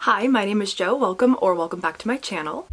Hi, my name is Jo. Welcome back to my channel.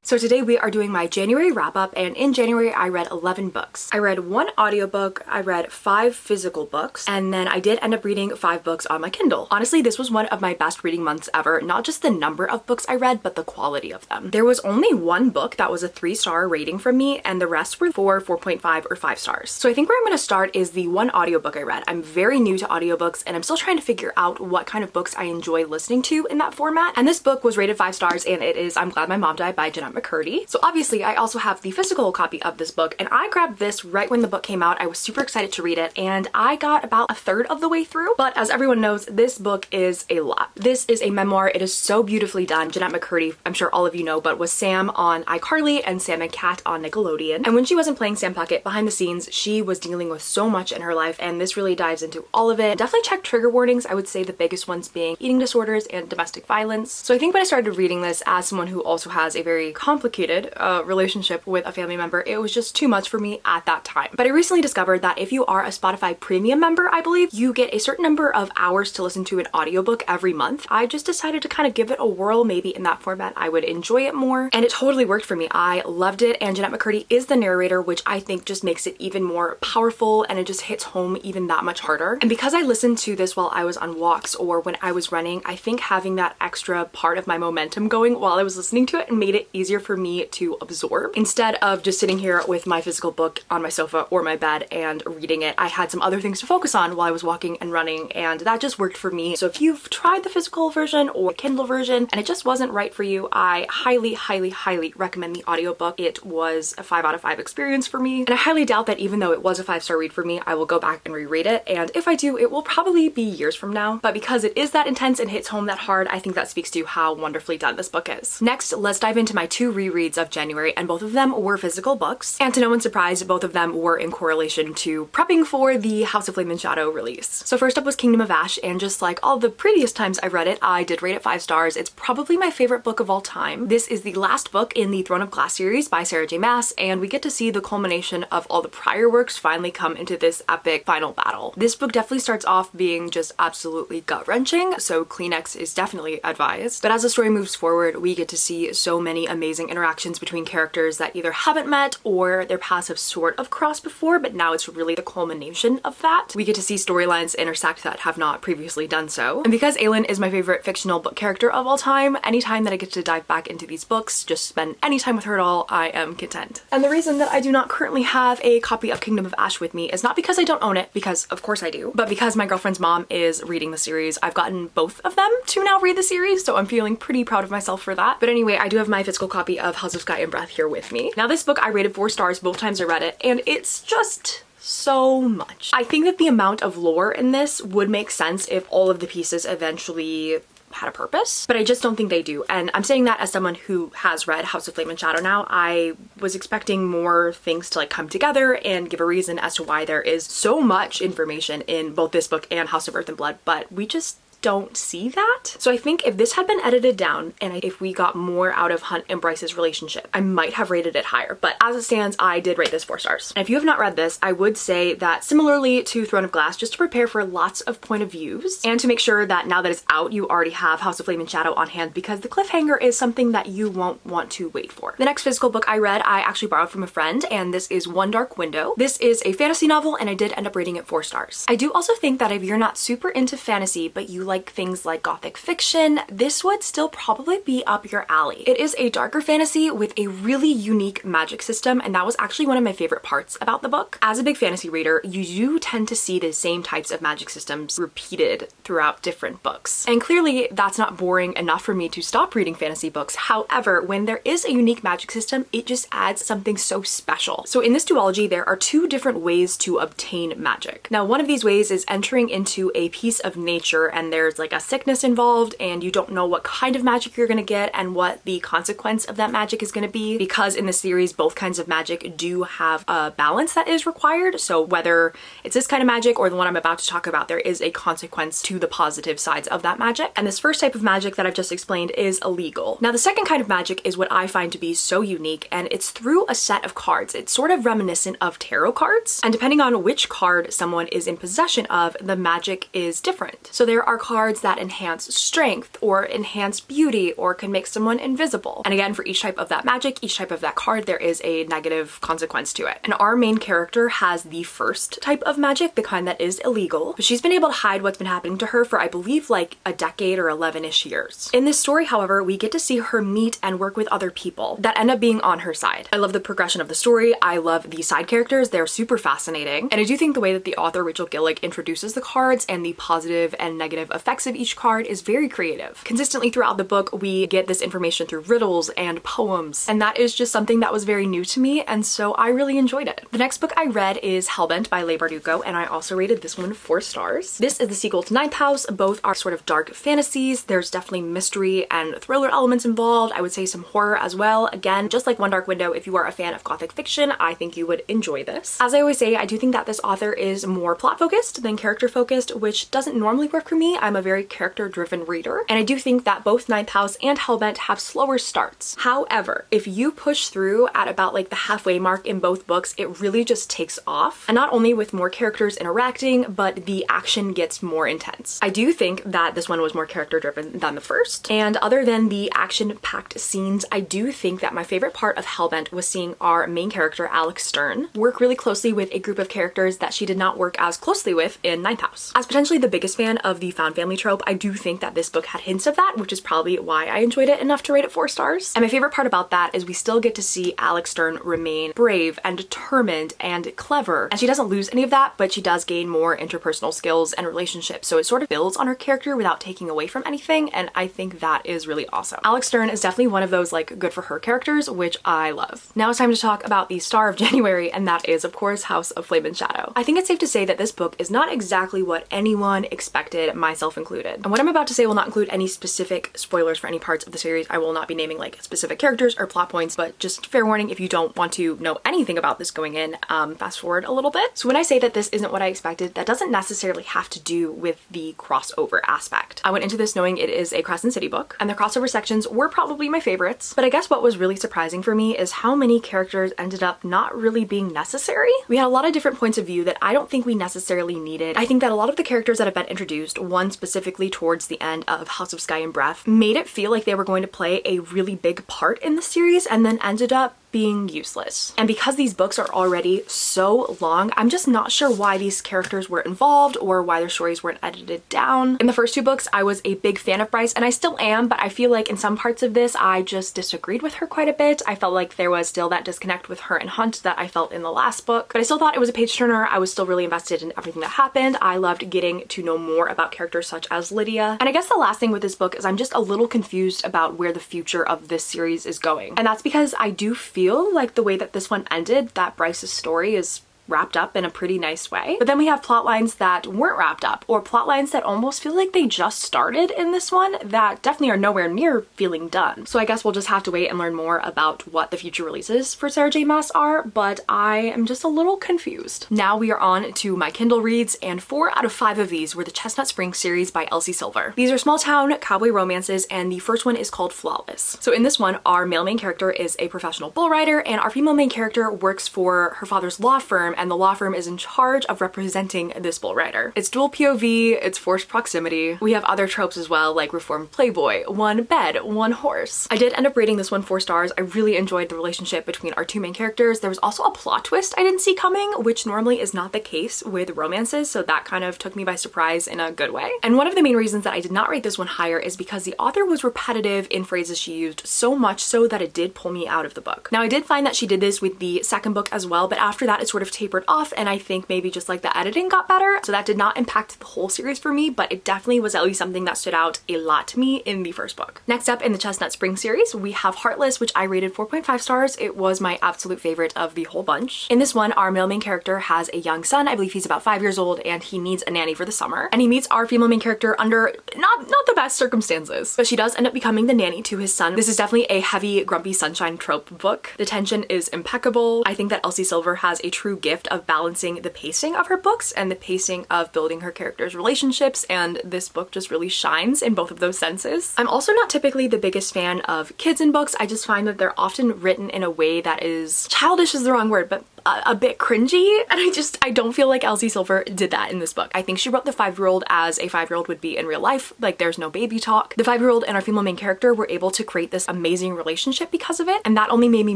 So today we are doing my January wrap up, and in January I read 11 books. I read 1 audiobook, I read 5 physical books, and then I did end up reading 5 books on my Kindle. Honestly, this was one of my best reading months ever, not just the number of books I read, but the quality of them. There was only 1 book that was a 3-star rating from me, and the rest were 4, 4.5, or 5 stars. So I think where I'm going to start is the 1 audiobook I read. I'm very new to audiobooks, and I'm still trying to figure out what kind of books I enjoy listening to in that format. And this book was rated 5 stars, and it is I'm Glad My Mom Died by Jeanette McCurdy. So obviously I also have the physical copy of this book, and I grabbed this right when the book came out. I was super excited to read it, and I got about a third of the way through. But as everyone knows, this book is a lot. This is a memoir. It is so beautifully done. Jeanette McCurdy, I'm sure all of you know, but was Sam on iCarly and Sam and Cat on Nickelodeon. And when she wasn't playing Sam Puckett behind the scenes, she was dealing with so much in her life, and this really dives into all of it. Definitely check trigger warnings. I would say the biggest ones being eating disorders and domestic violence. So I think when I started reading this as someone who also has a very complicated relationship with a family member, it was just too much for me at that time. But I recently discovered that if you are a Spotify premium member, I believe, you get a certain number of hours to listen to an audiobook every month. I just decided to kind of give it a whirl. Maybe in that format I would enjoy it more, and it totally worked for me. I loved it, and Jeanette McCurdy is the narrator, which I think just makes it even more powerful, and it just hits home even that much harder. And because I listened to this while I was on walks or when I was running, I think having that extra part of my momentum going while I was listening to it made it easier for me to absorb. Instead of just sitting here with my physical book on my sofa or my bed and reading it, I had some other things to focus on while I was walking and running, and that just worked for me. So if you've tried the physical version or Kindle version and it just wasn't right for you, I highly recommend the audiobook. It was a 5 out of 5 experience for me, and I highly doubt that even though it was a 5-star read for me, I will go back and reread it, and if I do, it will probably be years from now. But because it is that intense and hits home that hard, I think that speaks to how wonderfully done this book is. Next, let's dive into my 2 rereads of January, and both of them were physical books. And to no one's surprise, both of them were in correlation to prepping for the House of Flame and Shadow release. So first up was Kingdom of Ash, and just like all the previous times I've read it, I did rate it 5 stars. It's probably my favorite book of all time. This is the last book in the Throne of Glass series by Sarah J. Maas, and we get to see the culmination of all the prior works finally come into this epic final battle. This book definitely starts off being just absolutely gut-wrenching, so Kleenex is definitely advised. But as the story moves forward, we get to see so many amazing interactions between characters that either haven't met or their paths have sort of crossed before, but now it's really the culmination of that. We get to see storylines intersect that have not previously done so. And because Aelin is my favorite fictional book character of all time, anytime that I get to dive back into these books, just spend any time with her at all, I am content. And the reason that I do not currently have a copy of Kingdom of Ash with me is not because I don't own it, because of course I do, but because my girlfriend's mom is reading the series. I've gotten both of them to now read the series, so I'm feeling pretty proud of myself for that. But anyway, I do have my physical copy of House of Sky and Breath here with me. Now this book I rated 4 stars both times I read it, and it's just so much. I think that the amount of lore in this would make sense if all of the pieces eventually had a purpose, but I just don't think they do. And I'm saying that as someone who has read House of Flame and Shadow now. I was expecting more things to like come together and give a reason as to why there is so much information in both this book and House of Earth and Blood, but we just don't see that. So I think if this had been edited down and if we got more out of Hunt and Bryce's relationship, I might have rated it higher. But as it stands, I did rate this 4 stars. And if you have not read this, I would say that similarly to Throne of Glass, just to prepare for lots of point of views and to make sure that now that it's out, you already have House of Flame and Shadow on hand, because the cliffhanger is something that you won't want to wait for. The next physical book I read, I actually borrowed from a friend, and this is One Dark Window. This is a fantasy novel, and I did end up rating it 4 stars. I do also think that if you're not super into fantasy, but you like things like gothic fiction, this would still probably be up your alley. It is a darker fantasy with a really unique magic system, and that was actually one of my favorite parts about the book. As a big fantasy reader, you do tend to see the same types of magic systems repeated throughout different books. And clearly that's not boring enough for me to stop reading fantasy books. However, when there is a unique magic system, it just adds something so special. So in this duology, there are 2 different ways to obtain magic. Now, one of these ways is entering into a piece of nature, and there's like a sickness involved, and you don't know what kind of magic you're gonna get and what the consequence of that magic is gonna be, because in the series both kinds of magic do have a balance that is required. So whether it's this kind of magic or the one I'm about to talk about, there is a consequence to the positive sides of that magic. And this first type of magic that I've just explained is illegal. Now, the second kind of magic is what I find to be so unique, and it's through a set of cards. It's sort of reminiscent of tarot cards, and depending on which card someone is in possession of, the magic is different. So there are cards that enhance strength or enhance beauty or can make someone invisible. And again, for each type of that magic, each type of that card, there is a negative consequence to it. And our main character has the first type of magic, the kind that is illegal, but she's been able to hide what's been happening to her for, I believe, like a decade or 11-ish years. In this story, however, we get to see her meet and work with other people that end up being on her side. I love the progression of the story. I love the side characters. They're super fascinating. And I do think the way that the author, Rachel Gillick, introduces the cards and the positive and negative effects of each card is very creative. Consistently throughout the book, we get this information through riddles and poems, and that is just something that was very new to me, and so I really enjoyed it. The next book I read is Hellbent by Leigh Bardugo, and I also rated this one 4 stars. This is the sequel to Ninth House. Both are sort of dark fantasies. There's definitely mystery and thriller elements involved. I would say some horror as well. Again, just like One Dark Window, if you are a fan of gothic fiction, I think you would enjoy this. As I always say, I do think that this author is more plot focused than character focused, which doesn't normally work for me. I'm a very character driven reader, and I do think that both Ninth House and Hellbent have slower starts. However, if you push through at about like the halfway mark in both books, it really just takes off. And not only with more characters interacting, but the action gets more intense. I do think that this one was more character driven than the first. And other than the action-packed scenes, I do think that my favorite part of Hellbent was seeing our main character, Alex Stern, work really closely with a group of characters that she did not work as closely with in Ninth House. As potentially the biggest fan of the found family trope, I do think that this book had hints of that, which is probably why I enjoyed it enough to rate it 4 stars. And my favorite part about that is we still get to see Alex Stern remain brave and determined and clever. And she doesn't lose any of that, but she does gain more interpersonal skills and relationships. So it sort of builds on her character without taking away from anything. And I think that is really awesome. Alex Stern is definitely one of those like good for her characters, which I love. Now it's time to talk about the star of January, and that is of course House of Flame and Shadow. I think it's safe to say that this book is not exactly what anyone expected, myself included. And what I'm about to say will not include any specific spoilers for any parts of the series. I will not be naming like specific characters or plot points, but just fair warning, if you don't want to know anything about this going in, fast forward a little bit. So when I say that this isn't what I expected, that doesn't necessarily have to do with the crossover aspect. I went into this knowing it is a Crescent City book, and the crossover sections were probably my favorites, but I guess what was really surprising for me is how many characters ended up not really being necessary. We had a lot of different points of view that I don't think we necessarily needed. I think that a lot of the characters that have been introduced, one specifically towards the end of House of Sky and Breath, made it feel like they were going to play a really big part in the series and then ended up being useless. And because these books are already so long, I'm just not sure why these characters were involved or why their stories weren't edited down. In the first 2 books, I was a big fan of Bryce, and I still am, but I feel like in some parts of this, I just disagreed with her quite a bit. I felt like there was still that disconnect with her and Hunt that I felt in the last book, but I still thought it was a page turner. I was still really invested in everything that happened. I loved getting to know more about characters such as Lydia. And I guess the last thing with this book is I'm just a little confused about where the future of this series is going. And that's because I do feel like the way that this one ended, that Bryce's story is wrapped up in a pretty nice way. But then we have plot lines that weren't wrapped up, or plot lines that almost feel like they just started in this one that definitely are nowhere near feeling done. So I guess we'll just have to wait and learn more about what the future releases for Sarah J Maas are, but I am just a little confused. Now we are on to my Kindle reads, and 4 out of 5 of these were the Chestnut Springs series by Elsie Silver. These are small town cowboy romances, and the first one is called Flawless. So in this one, our male main character is a professional bull rider, and our female main character works for her father's law firm, and the law firm is in charge of representing this bull rider. It's dual POV, it's forced proximity. We have other tropes as well, like reformed playboy, one bed, one horse. I did end up rating this one 4 stars. I really enjoyed the relationship between our 2 main characters. There was also a plot twist I didn't see coming, which normally is not the case with romances, so that kind of took me by surprise in a good way. And one of the main reasons that I did not rate this one higher is because the author was repetitive in phrases she used, so much so that it did pull me out of the book. Now I did find that she did this with the second book as well, but after that it sort of tapered off, and I think maybe just like the editing got better. So that did not impact the whole series for me, but it definitely was at least something that stood out a lot to me in the first book. Next up in the Chestnut Spring series, we have Heartless, which I rated 4.5 stars. It was my absolute favorite of the whole bunch. In this one, our male main character has a young son. I believe he's about 5 years old, and he needs a nanny for the summer. And he meets our female main character under not the best circumstances, but she does end up becoming the nanny to his son. This is definitely a heavy, grumpy sunshine trope book. The tension is impeccable. I think that Elsie Silver has a true gift gift of balancing the pacing of her books and the pacing of building her characters' relationships, and this book just really shines in both of those senses. I'm also not typically the biggest fan of kids in books. I just find that they're often written in a way that is, childish is the wrong word, but a bit cringy, and I don't feel like Elsie Silver did that in this book. I think she wrote the 5-year-old as a 5-year-old would be in real life, like there's no baby talk. The 5-year-old and our female main character were able to create this amazing relationship because of it, and that only made me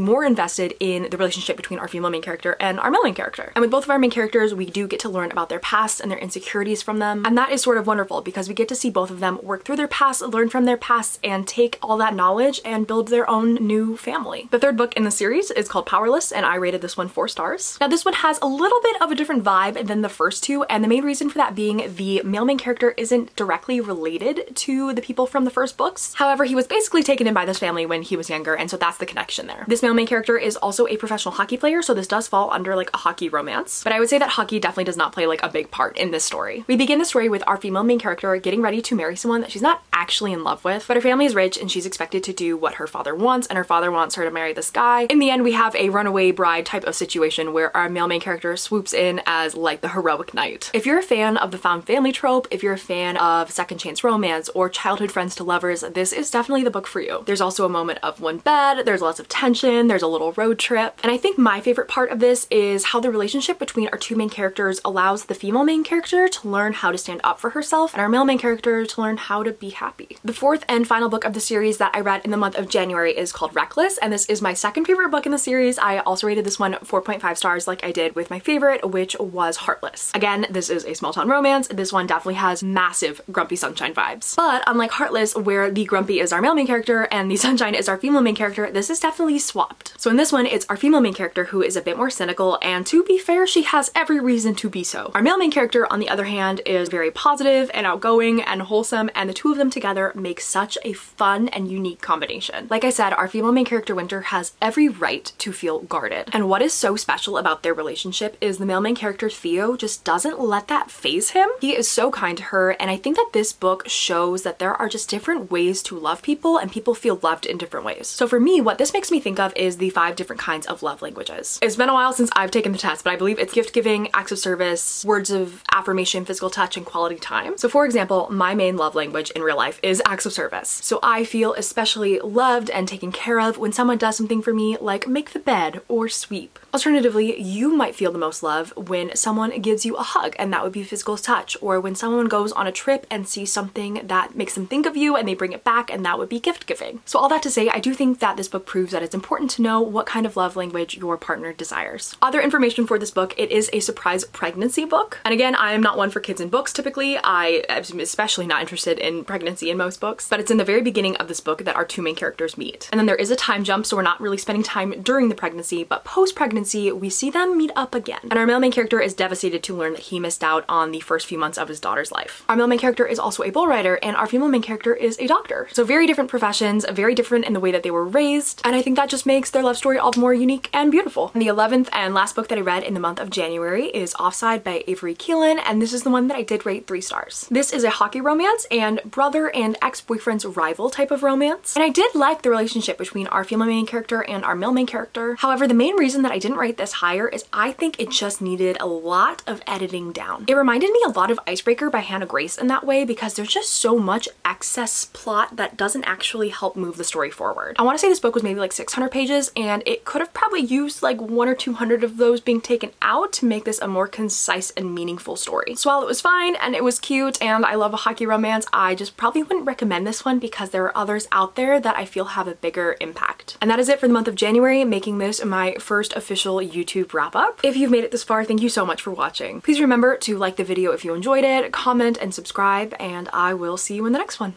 more invested in the relationship between our female main character and our male main character. And with both of our main characters, we do get to learn about their past and their insecurities from them, and that is sort of wonderful because we get to see both of them work through their past, learn from their past, and take all that knowledge and build their own new family. The 3rd book in the series is called Powerless, and I rated this one 4 stars. Now this one has a little bit of a different vibe than the first 2, and the main reason for that being the male main character isn't directly related to the people from the first books. However, he was basically taken in by this family when he was younger, and so that's the connection there. This male main character is also a professional hockey player, so this does fall under like a hockey romance, but I would say that hockey definitely does not play like a big part in this story. We begin the story with our female main character getting ready to marry someone that she's not actually in love with, but her family is rich and she's expected to do what her father wants, and her father wants her to marry this guy. In the end, we have a runaway bride type of situation where our male main character swoops in as like the heroic knight. If you're a fan of the found family trope, if you're a fan of second chance romance or childhood friends to lovers, this is definitely the book for you. There's also a moment of one bed, there's lots of tension, there's a little road trip, and I think my favorite part of this is how the relationship between our 2 main characters allows the female main character to learn how to stand up for herself and our male main character to learn how to be happy. The 4th and final book of the series that I read in the month of January is called Reckless, and this is my 2nd favorite book in the series. I also rated this one 4.5 stars like I did with my favorite, which was Heartless. Again, this is a small town romance. This one definitely has massive Grumpy Sunshine vibes. But unlike Heartless, where the Grumpy is our male main character and the Sunshine is our female main character, this is definitely swapped. So in this one, it's our female main character who is a bit more cynical, and to be fair, she has every reason to be so. Our male main character, on the other hand, is very positive and outgoing and wholesome, and the 2 of them together make such a fun and unique combination. Like I said, our female main character Winter has every right to feel guarded. And what is so special about their relationship is the male main character Theo just doesn't let that faze him. He is so kind to her, and I think that this book shows that there are just different ways to love people and people feel loved in different ways. So for me, what this makes me think of is the 5 different kinds of love languages. It's been a while since I've taken the test, but I believe it's gift giving, acts of service, words of affirmation, physical touch, and quality time. So for example, my main love language in real life is acts of service. So I feel especially loved and taken care of when someone does something for me like make the bed or sweep. Alternatively, you might feel the most love when someone gives you a hug, and that would be physical touch, or when someone goes on a trip and sees something that makes them think of you and they bring it back, and that would be gift giving. So all that to say, I do think that this book proves that it's important to know what kind of love language your partner desires. Other information for this book, it is a surprise pregnancy book. And again, I am not one for kids in books typically. I am especially not interested in pregnancy in most books, but it's in the very beginning of this book that our 2 main characters meet. And then there is a time jump, so we're not really spending time during the pregnancy, but post-pregnancy, we see them meet up again. And our male main character is devastated to learn that he missed out on the first few months of his daughter's life. Our male main character is also a bull rider, and our female main character is a doctor. So very different professions, very different in the way that they were raised, and I think that just makes their love story all the more unique and beautiful. And the 11th and last book that I read in the month of January is Offside by Avery Keelan, and this is the one that I did rate 3 stars. This is a hockey romance and brother and ex-boyfriend's rival type of romance, and I did like the relationship between our female main character and our male main character. However, the main reason that I didn't rate this higher is I think it just needed a lot of editing down. It reminded me a lot of Icebreaker by Hannah Grace in that way, because there's just so much excess plot that doesn't actually help move the story forward. I want to say this book was maybe like 600 pages, and it could have probably used like 100 or 200 of those being taken out to make this a more concise and meaningful story. So while it was fine and it was cute and I love a hockey romance, I just probably wouldn't recommend this one because there are others out there that I feel have a bigger impact. And that is it for the month of January, making this my first official YouTube wrap up. If you've made it this far, thank you so much for watching. Please remember to like the video if you enjoyed it, comment and subscribe, and I will see you in the next one.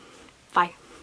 Bye.